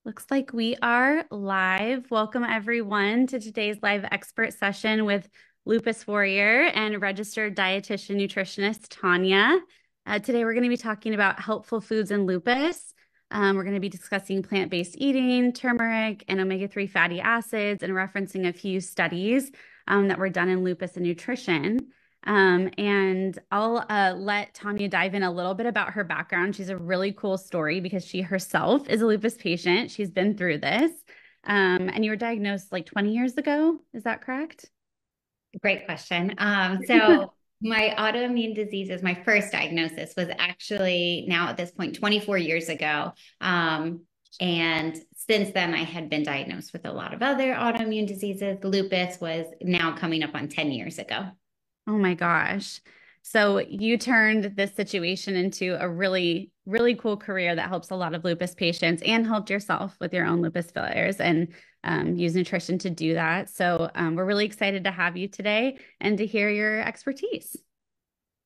Looks like we are live. Welcome everyone to today's live expert session with lupus warrior and registered dietitian nutritionist Tanya. Today we're going to be talking about helpful foods in lupus. We're going to be discussing plant-based eating, turmeric, and omega-3 fatty acids, and referencing a few studies that were done in lupus and nutrition. And I'll let Tanya dive in a little bit about her background. She's a really cool story because she herself is a lupus patient. She's been through this. And you were diagnosed like 20 years ago. Is that correct? Great question. So my autoimmune diseases, my first diagnosis was actually now at this point 24 years ago. And since then, I had been diagnosed with a lot of other autoimmune diseases. Lupus was now coming up on 10 years ago. Oh my gosh. So you turned this situation into a really, really cool career that helps a lot of lupus patients and helped yourself with your own lupus failures and use nutrition to do that. So we're really excited to have you today and to hear your expertise.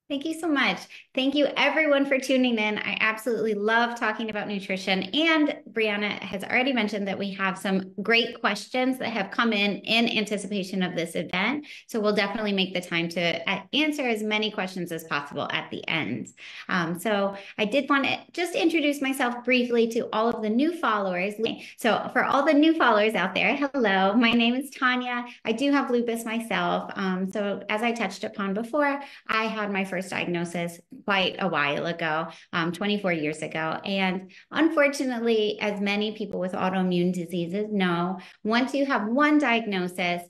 Thank you so much. Thank you everyone for tuning in. I absolutely love talking about nutrition. And Brianna has already mentioned that we have some great questions that have come in anticipation of this event. So we'll definitely make the time to answer as many questions as possible at the end. So I did want to just introduce myself briefly to all of the new followers. So for all the new followers out there, hello, my name is Tanya. I do have lupus myself. So as I touched upon before, I had my first diagnosis quite a while ago, 24 years ago. And unfortunately, as many people with autoimmune diseases know, once you have one diagnosis,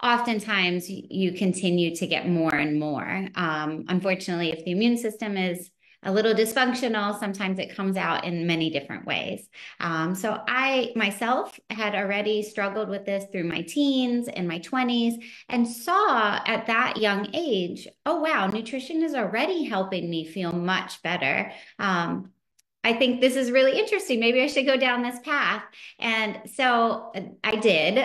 oftentimes you continue to get more and more. Unfortunately, if the immune system is a little dysfunctional, sometimes it comes out in many different ways. So I myself had already struggled with this through my teens and my 20s and saw at that young age, oh, wow, nutrition is already helping me feel much better. I think this is really interesting. Maybe I should go down this path. And so I did.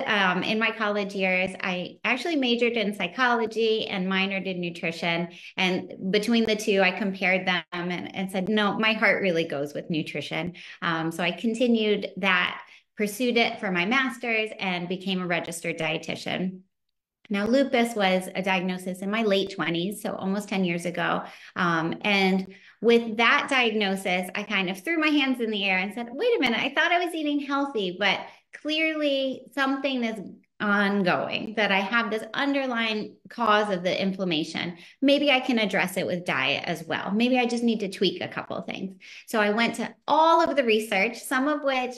In my college years, I actually majored in psychology and minored in nutrition. And between the two, I compared them and said, no, my heart really goes with nutrition. So I continued that, pursued it for my master's, and became a registered dietitian. Now, lupus was a diagnosis in my late 20s, so almost 10 years ago. And with that diagnosis, I kind of threw my hands in the air and said, wait a minute, I thought I was eating healthy, but clearly something is ongoing, that I have this underlying cause of the inflammation. Maybe I can address it with diet as well. Maybe I just need to tweak a couple of things. So I went to all of the research, some of which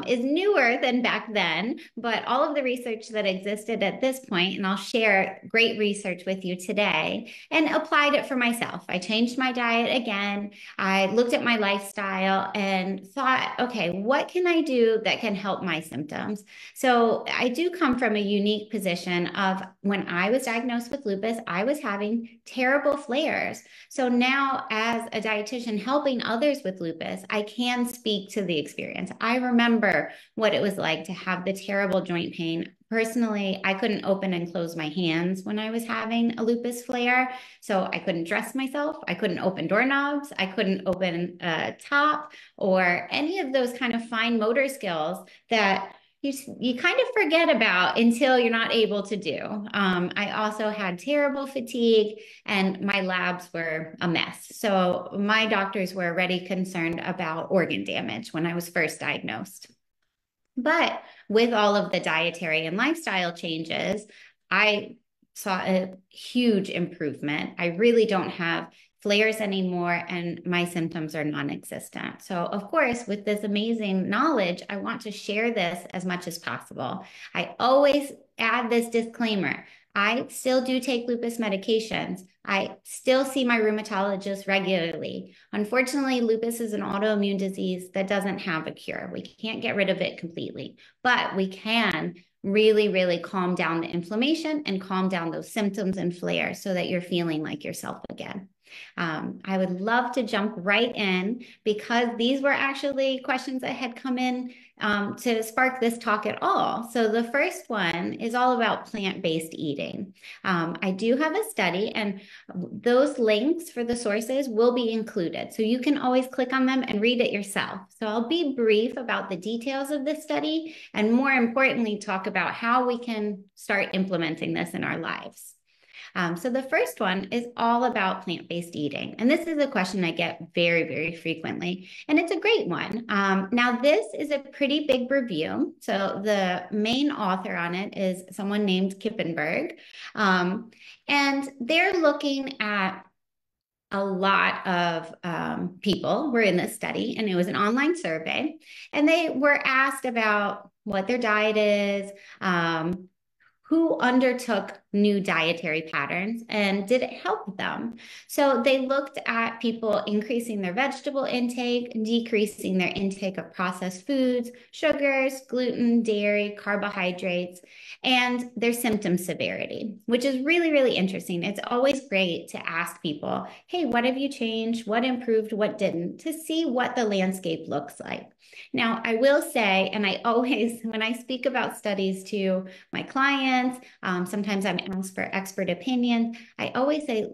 is newer than back then, but all of the research that existed at this point, and I'll share great research with you today, and applied it for myself. I changed my diet again. I looked at my lifestyle and thought, okay, what can I do that can help my symptoms? So I do come from a unique position of when I was diagnosed with lupus, I was having terrible flares. So now as a dietitian helping others with lupus, I can speak to the experience. I remember what it was like to have the terrible joint pain. Personally, I couldn't open and close my hands when I was having a lupus flare. So I couldn't dress myself. I couldn't open doorknobs. I couldn't open a top or any of those kind of fine motor skills that you kind of forget about until you're not able to do. I also had terrible fatigue and my labs were a mess. So my doctors were already concerned about organ damage when I was first diagnosed. But with all of the dietary and lifestyle changes, I saw a huge improvement. I really don't have flares anymore and my symptoms are non-existent. So of course, with this amazing knowledge, I want to share this as much as possible. I always add this disclaimer. I still do take lupus medications. I still see my rheumatologist regularly. Unfortunately, lupus is an autoimmune disease that doesn't have a cure. We can't get rid of it completely, but we can really, really calm down the inflammation and calm down those symptoms and flares so that you're feeling like yourself again. I would love to jump right in because these were actually questions that had come in to spark this talk at all. So the first one is all about plant-based eating. I do have a study, and those links for the sources will be included. So you can always click on them and read it yourself. So I'll be brief about the details of this study, and more importantly, talk about how we can start implementing this in our lives. So the first one is all about plant-based eating. And this is a question I get very, very frequently, and it's a great one. Now, this is a pretty big review. So the main author on it is someone named Kippenberg. And they're looking at a lot of people were in this study, and it was an online survey. And they were asked about what their diet is, who undertook new dietary patterns, and did it help them? So they looked at people increasing their vegetable intake, decreasing their intake of processed foods, sugars, gluten, dairy, carbohydrates, and their symptom severity, which is really, really interesting. It's always great to ask people, hey, what have you changed? What improved? What didn't? To see what the landscape looks like. Now, I will say, and I always, when I speak about studies to my clients, sometimes I'm asked for expert opinion. I always say,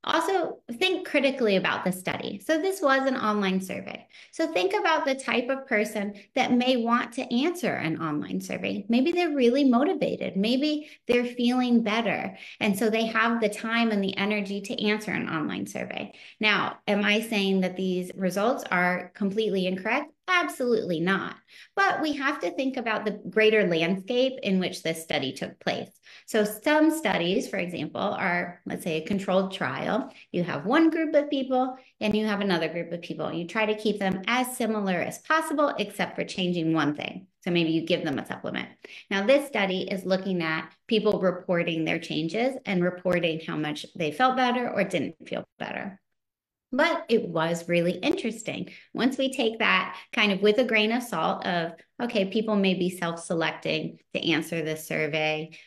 also think critically about the study. So this was an online survey. So think about the type of person that may want to answer an online survey. Maybe they're really motivated. Maybe they're feeling better. And so they have the time and the energy to answer an online survey. Now, am I saying that these results are completely incorrect? Absolutely not. But we have to think about the greater landscape in which this study took place. So some studies, for example, are, let's say, a controlled trial. You have one group of people and you have another group of people. You try to keep them as similar as possible, except for changing one thing. So maybe you give them a supplement. Now, this study is looking at people reporting their changes and reporting how much they felt better or didn't feel better. But it was really interesting. Once we take that kind of with a grain of salt of, okay, people may be self-selecting to answer this survey.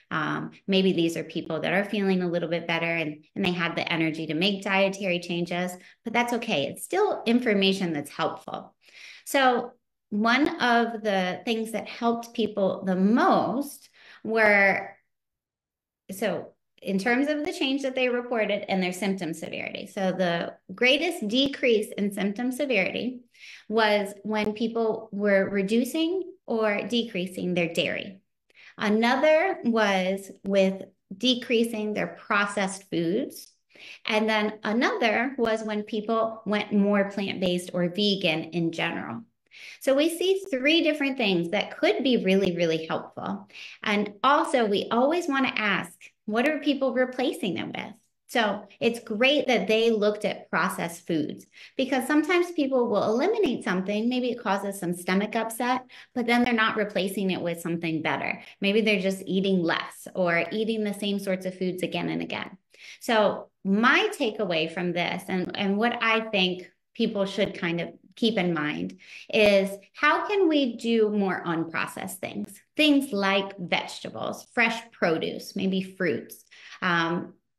Maybe these are people that are feeling a little bit better and they had the energy to make dietary changes, but that's okay. It's still information that's helpful. So one of the things that helped people the most were, in terms of the change that they reported and their symptom severity. So the greatest decrease in symptom severity was when people were reducing or decreasing their dairy. Another was with decreasing their processed foods. And then another was when people went more plant-based or vegan in general. So we see three different things that could be really, really helpful. And also, we always want to ask, what are people replacing them with? So it's great that they looked at processed foods, because sometimes people will eliminate something. Maybe it causes some stomach upset, but then they're not replacing it with something better. Maybe they're just eating less or eating the same sorts of foods again and again. So my takeaway from this, and what I think people should kind of keep in mind, is how can we do more unprocessed things? Things like vegetables, fresh produce, maybe fruits.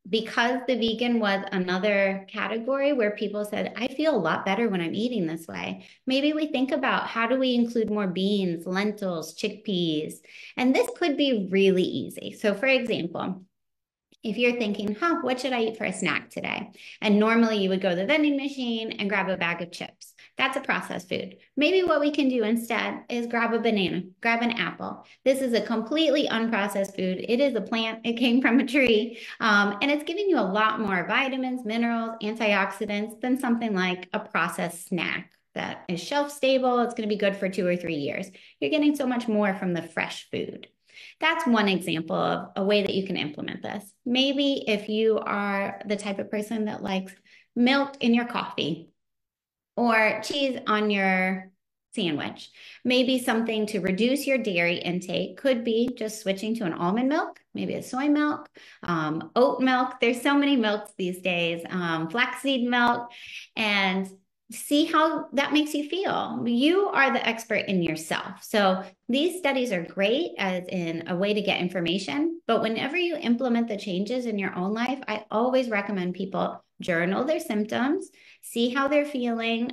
Because the vegan was another category where people said, I feel a lot better when I'm eating this way. Maybe we think about, how do we include more beans, lentils, chickpeas? And this could be really easy. So for example, if you're thinking, what should I eat for a snack today? And normally you would go to the vending machine and grab a bag of chips. That's a processed food. Maybe what we can do instead is grab a banana, grab an apple. This is a completely unprocessed food. It is a plant. It came from a tree. And it's giving you a lot more vitamins, minerals, antioxidants than something like a processed snack that is shelf stable. It's going to be good for 2 or 3 years. You're getting so much more from the fresh food. That's one example of a way that you can implement this. Maybe if you are the type of person that likes milk in your coffee or cheese on your sandwich, maybe something to reduce your dairy intake could be just switching to an almond milk, maybe a soy milk, oat milk. There's so many milks these days, flaxseed milk, and see how that makes you feel. You are the expert in yourself. So these studies are great as in a way to get information, but whenever you implement the changes in your own life, I always recommend people journal their symptoms, see how they're feeling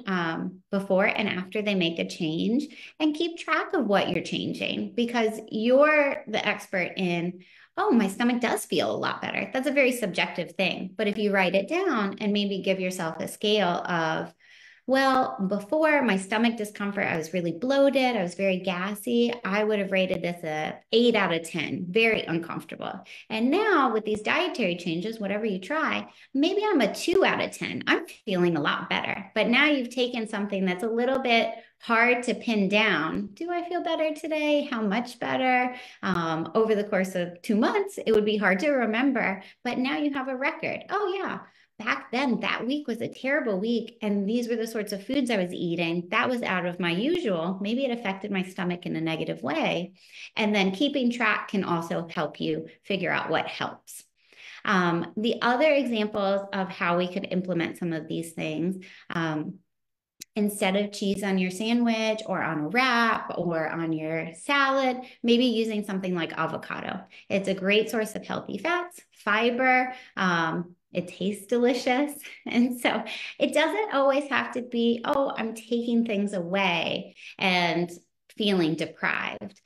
before and after they make a change, and keep track of what you're changing, because you're the expert in, oh, my stomach does feel a lot better. That's a very subjective thing. But if you write it down and maybe give yourself a scale of, well, before my stomach discomfort, I was really bloated. I was very gassy. I would have rated this a 8 out of 10, very uncomfortable. And now with these dietary changes, whatever you try, maybe I'm a 2 out of 10. I'm feeling a lot better. But now you've taken something that's a little bit hard to pin down. Do I feel better today? How much better? Over the course of 2 months, it would be hard to remember. But now you have a record. Oh, yeah, back then that week was a terrible week, and these were the sorts of foods I was eating. That was out of my usual. Maybe it affected my stomach in a negative way. And then keeping track can also help you figure out what helps. The other examples of how we could implement some of these things, instead of cheese on your sandwich or on a wrap or on your salad, maybe using something like avocado. It's a great source of healthy fats, fiber. It tastes delicious. And so it doesn't always have to be, oh, I'm taking things away and feeling deprived.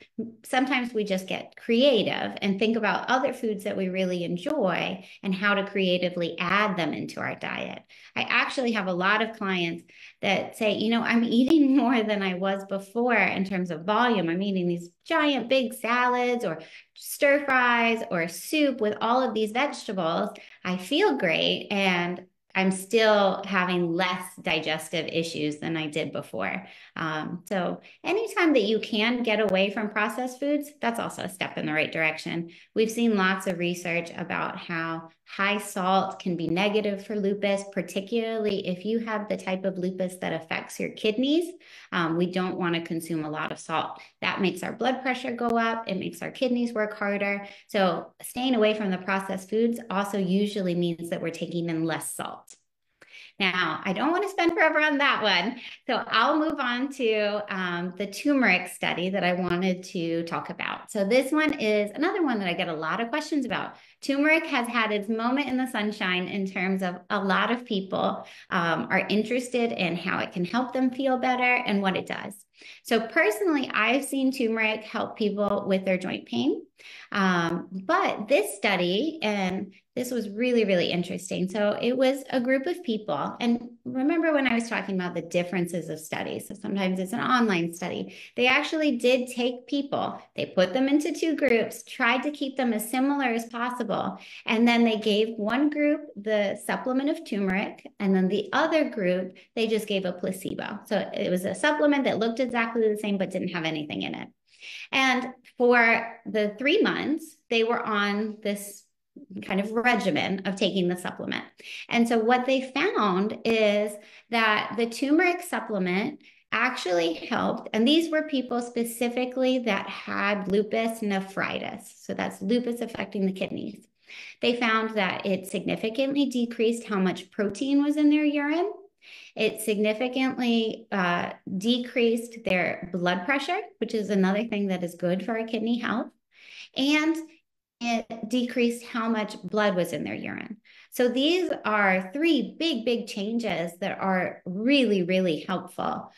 Sometimes we just get creative and think about other foods that we really enjoy and how to creatively add them into our diet. I actually have a lot of clients that say, you know, I'm eating more than I was before in terms of volume. I'm eating these giant big salads or stir fries or soup with all of these vegetables. I feel great, and I'm still having less digestive issues than I did before. So anytime that you can get away from processed foods, that's also a step in the right direction. We've seen lots of research about how high salt can be negative for lupus, particularly if you have the type of lupus that affects your kidneys. We don't want to consume a lot of salt. That makes our blood pressure go up. It makes our kidneys work harder. So staying away from the processed foods also usually means that we're taking in less salt. Now, I don't want to spend forever on that one, so I'll move on to the turmeric study that I wanted to talk about. So this one is another one that I get a lot of questions about. Turmeric has had its moment in the sunshine in terms of a lot of people are interested in how it can help them feel better and what it does. So personally, I've seen turmeric help people with their joint pain. But this study, and this was really, really interesting. So it was a group of people. And remember when I was talking about the differences of studies? So sometimes it's an online study. They actually did take people, they put them into 2 groups, tried to keep them as similar as possible. And then they gave one group the supplement of turmeric, and then the other group, they just gave a placebo. So it was a supplement that looked exactly the same, but didn't have anything in it. And for the 3 months, they were on this kind of regimen of taking the supplement. And so what they found is that the turmeric supplement actually helped, and these were people specifically that had lupus nephritis. So that's lupus affecting the kidneys. They found that it significantly decreased how much protein was in their urine. It significantly decreased their blood pressure, which is another thing that is good for our kidney health. And it decreased how much blood was in their urine. So these are 3 big, big changes that are really, really helpful.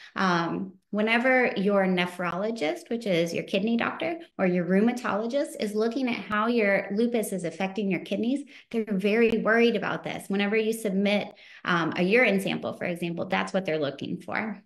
Whenever your nephrologist, which is your kidney doctor, or your rheumatologist is looking at how your lupus is affecting your kidneys, they're very worried about this. Whenever you submit a urine sample, for example, that's what they're looking for,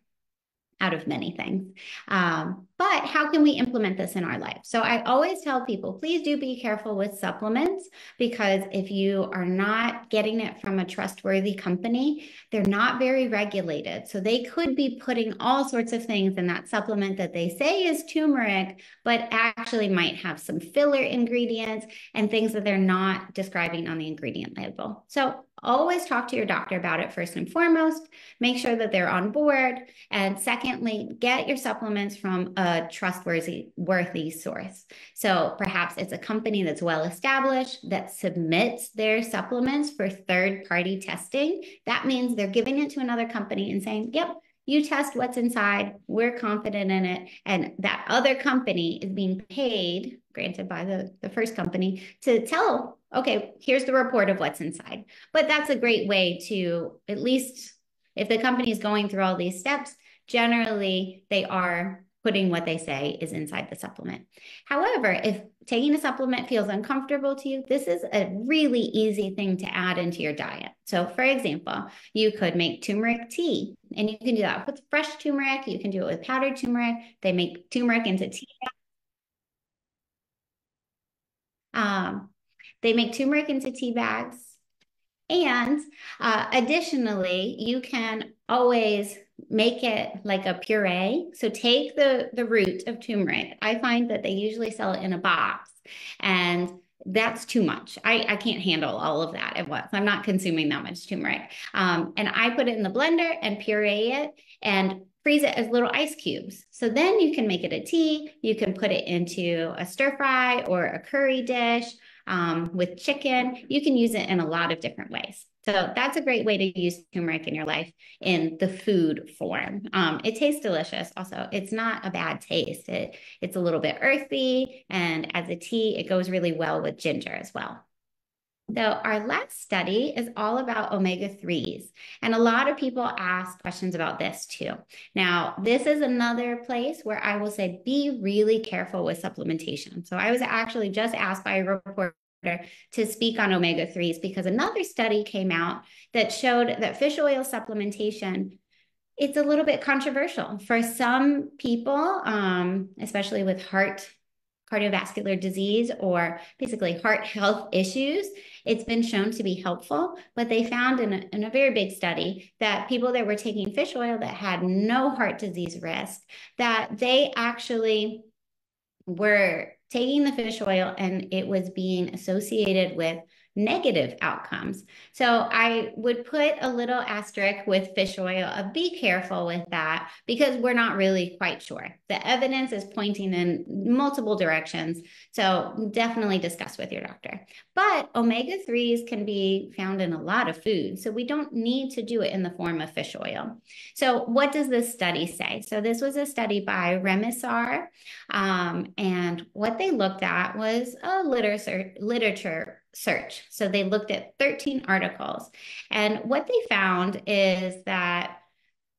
out of many things. But how can we implement this in our life? So I always tell people, please do be careful with supplements, because if you are not getting it from a trustworthy company, they're not very regulated. So they could be putting all sorts of things in that supplement that they say is turmeric, but actually might have some filler ingredients and things that they're not describing on the ingredient label. So always talk to your doctor about it first and foremost. Make sure that they're on board. And secondly, get your supplements from a a trustworthy source. So perhaps it's a company that's well established that submits their supplements for third-party testing. That means they're giving it to another company and saying, yep, you test what's inside, we're confident in it. And that other company is being paid, granted by the first company, to tell, okay, here's the report of what's inside. But that's a great way to, at least if the company is going through all these steps, generally they are putting what they say is inside the supplement. However, if taking a supplement feels uncomfortable to you, this is a really easy thing to add into your diet. So for example, you could make turmeric tea, and you can do that with fresh turmeric. You can do it with powdered turmeric. They make turmeric into tea. They make turmeric into tea bags. And additionally, you can always make it like a puree. So take the root of turmeric. I find that they usually sell it in a box, and that's too much. I can't handle all of that at once. I'm not consuming that much turmeric. And I put it in the blender and puree it and freeze it as little ice cubes. So then you can make it a tea. You can put it into a stir fry or a curry dish. With chicken. You can use it in a lot of different ways. So that's a great way to use turmeric in your life in the food form. It tastes delicious. Also, it's not a bad taste. It's a little bit earthy, and as a tea, it goes really well with ginger as well. So our last study is all about omega-3s. And a lot of people ask questions about this too. Now, this is another place where I will say, be really careful with supplementation. So I was actually just asked by a reporter to speak on omega-3s because another study came out that showed that fish oil supplementation, it's a little bit controversial for some people, especially with cardiovascular disease or basically heart health issues. It's been shown to be helpful, but they found in a very big study that people that were taking fish oil that had no heart disease risk, that they actually were taking the fish oil and it was being associated with negative outcomes. So I would put a little asterisk with fish oil of be careful with that because we're not really quite sure. The evidence is pointing in multiple directions. So definitely discuss with your doctor. But omega-3s can be found in a lot of foods. So we don't need to do it in the form of fish oil. So what does this study say? So this was a study by Remisar. And what they looked at was a literature search. So they looked at 13 articles. And what they found is that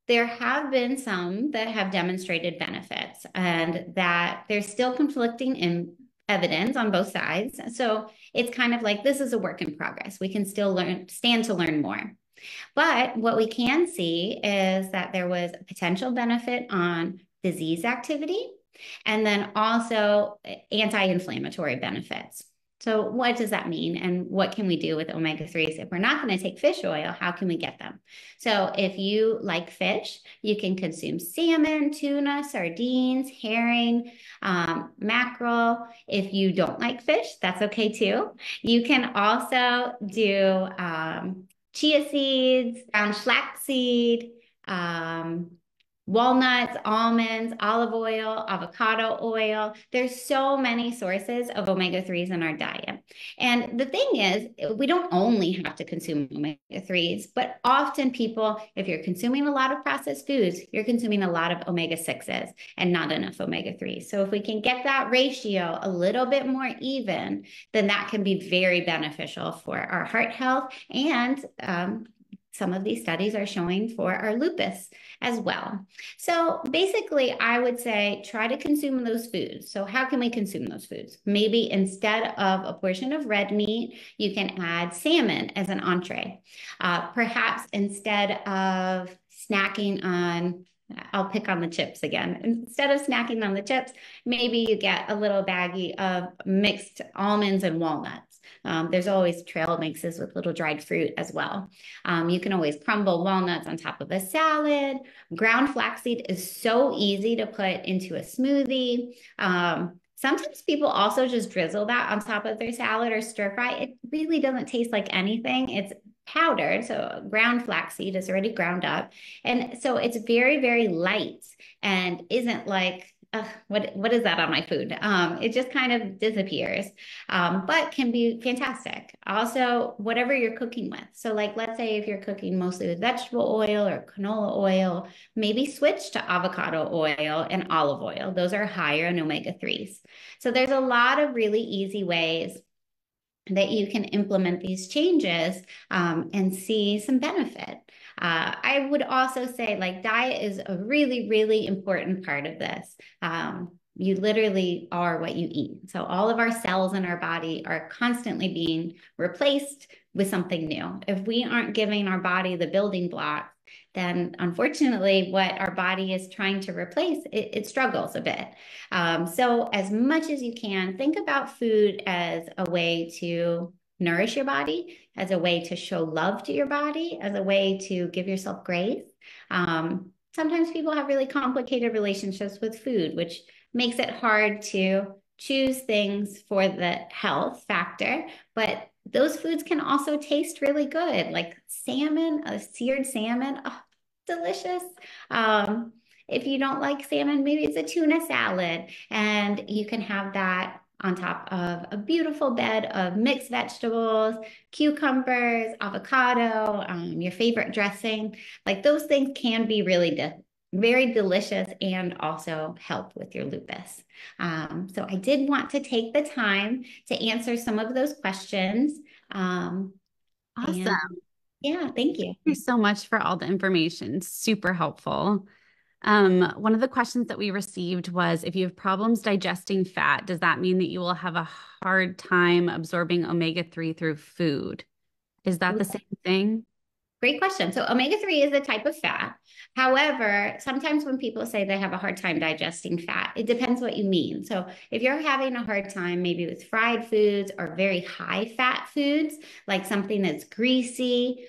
there have been some that have demonstrated benefits and that there's still conflicting in evidence on both sides. So it's kind of like this is a work in progress. We can still stand to learn more. But what we can see is that there was a potential benefit on disease activity and then also anti-inflammatory benefits. So what does that mean? And what can we do with omega-3s? If we're not going to take fish oil, how can we get them? So if you like fish, you can consume salmon, tuna, sardines, herring, mackerel. If you don't like fish, that's okay too. You can also do chia seeds, ground flaxseed, walnuts, almonds, olive oil, avocado oil. There's so many sources of omega-3s in our diet. And the thing is, we don't only have to consume omega-3s, but often people, if you're consuming a lot of processed foods, you're consuming a lot of omega-6s and not enough omega-3s. So if we can get that ratio a little bit more even, then that can be very beneficial for our heart health and some of these studies are showing for our lupus as well. So basically, I would say try to consume those foods. So how can we consume those foods? Maybe instead of a portion of red meat, you can add salmon as an entree. Perhaps instead of snacking on I'll pick on the chips again. Instead of snacking on the chips, maybe you get a little baggie of mixed almonds and walnuts. There's always trail mixes with little dried fruit as well. You can always crumble walnuts on top of a salad. Ground flaxseed is so easy to put into a smoothie. Sometimes people also just drizzle that on top of their salad or stir fry. It really doesn't taste like anything. It's powdered, so ground flaxseed is already ground up. And so it's very, very light and isn't like ugh, what is that on my food? It just kind of disappears, but can be fantastic. Also, whatever you're cooking with. So like, let's say if you're cooking mostly with vegetable oil or canola oil, maybe switch to avocado oil and olive oil. Those are higher in omega-3s. So there's a lot of really easy ways that you can implement these changes and see some benefit. I would also say like diet is a really, really important part of this. You literally are what you eat. So all of our cells in our body are constantly being replaced with something new. If we aren't giving our body the building blocks, then unfortunately what our body is trying to replace, it struggles a bit. So as much as you can, think about food as a way to nourish your body, as a way to show love to your body, as a way to give yourself grace. Sometimes people have really complicated relationships with food, which makes it hard to choose things for the health factor, but those foods can also taste really good, like salmon, a seared salmon, oh, delicious. If you don't like salmon, maybe it's a tuna salad, and you can have that on top of a beautiful bed of mixed vegetables, cucumbers, avocado, your favorite dressing. Like those things can be really very delicious and also help with your lupus. So I did want to take the time to answer some of those questions. And Awesome. yeah, thank you. Thank you so much for all the information. Super helpful. One of the questions that we received was if you have problems digesting fat, does that mean that you will have a hard time absorbing omega-3 through food? Is that the same thing? Great question. So omega-3 is a type of fat. However, sometimes when people say they have a hard time digesting fat, it depends what you mean. So if you're having a hard time maybe with fried foods or very high fat foods, like something that's greasy,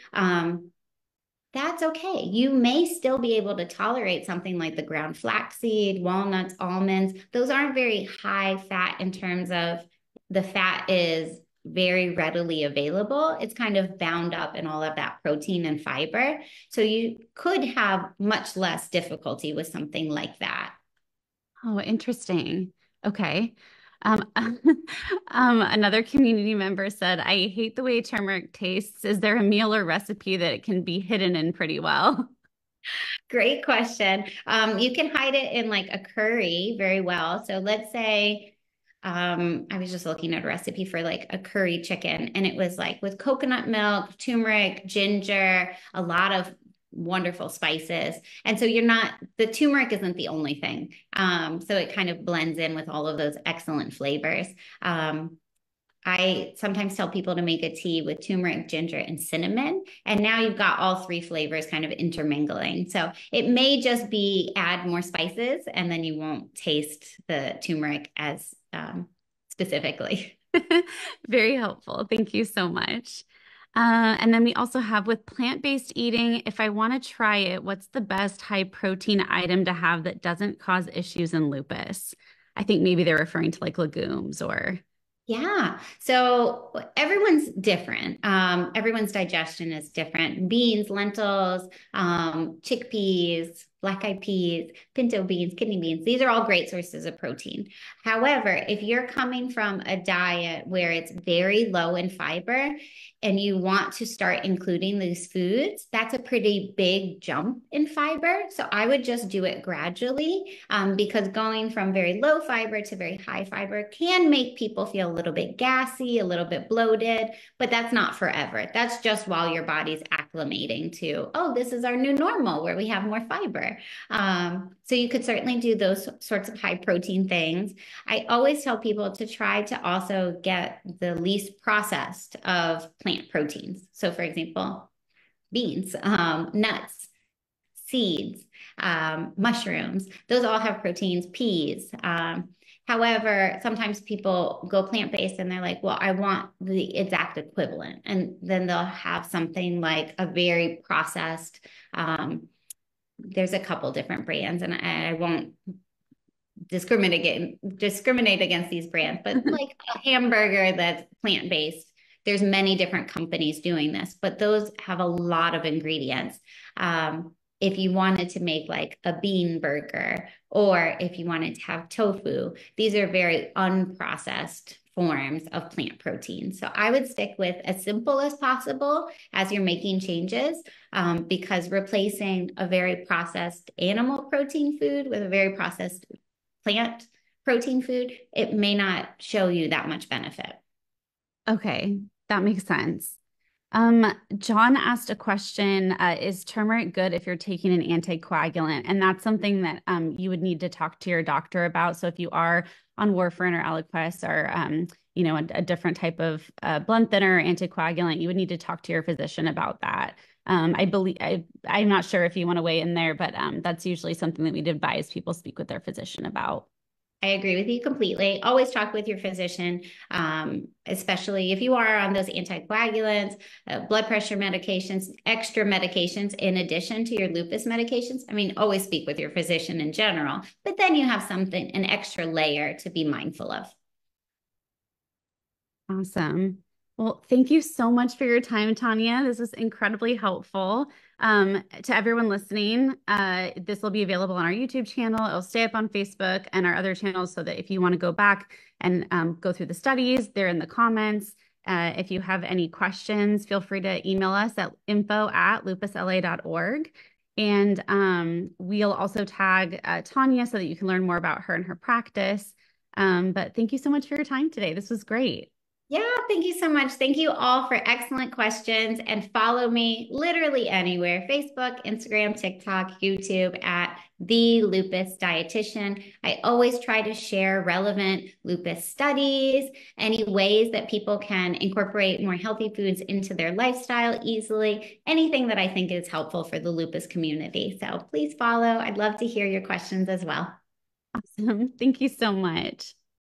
that's okay. You may still be able to tolerate something like the ground flaxseed, walnuts, almonds. Those aren't very high fat in terms of the fat is very readily available. It's kind of bound up in all of that protein and fiber. So you could have much less difficulty with something like that. Oh, interesting. Okay. Another community member said, I hate the way turmeric tastes. Is there a meal or recipe that it can be hidden in pretty well? Great question. You can hide it in like a curry very well. So let's say I was just looking at a recipe for like a curry chicken, and it was like with coconut milk, turmeric, ginger, a lot of wonderful spices. And so the turmeric isn't the only thing. So it kind of blends in with all of those excellent flavors. I sometimes tell people to make a tea with turmeric, ginger, and cinnamon. And now you've got all three flavors kind of intermingling. So it may just be add more spices and then you won't taste the turmeric as specifically. Very helpful. Thank you so much. And then we also have with plant-based eating, if I want to try it, what's the best high protein item to have that doesn't cause issues in lupus? I think maybe they're referring to like legumes or. Yeah. So everyone's different. Everyone's digestion is different. Beans, lentils, chickpeas, black eyed peas, pinto beans, kidney beans. These are all great sources of protein. However, if you're coming from a diet where it's very low in fiber and you want to start including these foods, that's a pretty big jump in fiber. So I would just do it gradually because going from very low fiber to very high fiber can make people feel a little bit gassy, a little bit bloated, but that's not forever. That's just while your body's acclimating to, oh, this is our new normal where we have more fiber. So you could certainly do those sorts of high protein things. I always tell people to try to also get the least processed of plant proteins. So for example, beans, nuts, seeds, mushrooms, those all have proteins, peas. However, sometimes people go plant-based and they're like, well, I want the exact equivalent. And then they'll have something like a very processed, there's a couple different brands and I won't discriminate against these brands, but like a hamburger that's plant-based, there's many different companies doing this, but those have a lot of ingredients. If you wanted to make like a bean burger or if you wanted to have tofu. These are very unprocessed forms of plant protein. So I would stick with as simple as possible as you're making changes, because replacing a very processed animal protein food with a very processed plant protein food, it may not show you that much benefit. Okay, that makes sense. John asked a question, is turmeric good if you're taking an anticoagulant? And that's something that you would need to talk to your doctor about. So if you are on warfarin or Eliquis or a different type of blood thinner or anticoagulant, you would need to talk to your physician about that. I'm not sure if you want to weigh in there, but that's usually something that we'd advise people speak with their physician about. I agree with you completely. Always talk with your physician, especially if you are on those anticoagulants, blood pressure medications, extra medications in addition to your lupus medications. I mean, always speak with your physician in general, but then you have something, an extra layer to be mindful of. Awesome. Well, thank you so much for your time, Tanya. This was incredibly helpful. To everyone listening, this will be available on our YouTube channel. It'll stay up on Facebook and our other channels so that if you want to go back and go through the studies, they're in the comments. If you have any questions, feel free to email us at info@lupusla.org. And we'll also tag Tanya so that you can learn more about her and her practice. But thank you so much for your time today. This was great. Yeah, thank you so much. Thank you all for excellent questions, and follow me literally anywhere: Facebook, Instagram, TikTok, YouTube at the Lupus Dietitian. I always try to share relevant lupus studies, any ways that people can incorporate more healthy foods into their lifestyle easily, anything that I think is helpful for the lupus community. So please follow. I'd love to hear your questions as well. Awesome. Thank you so much.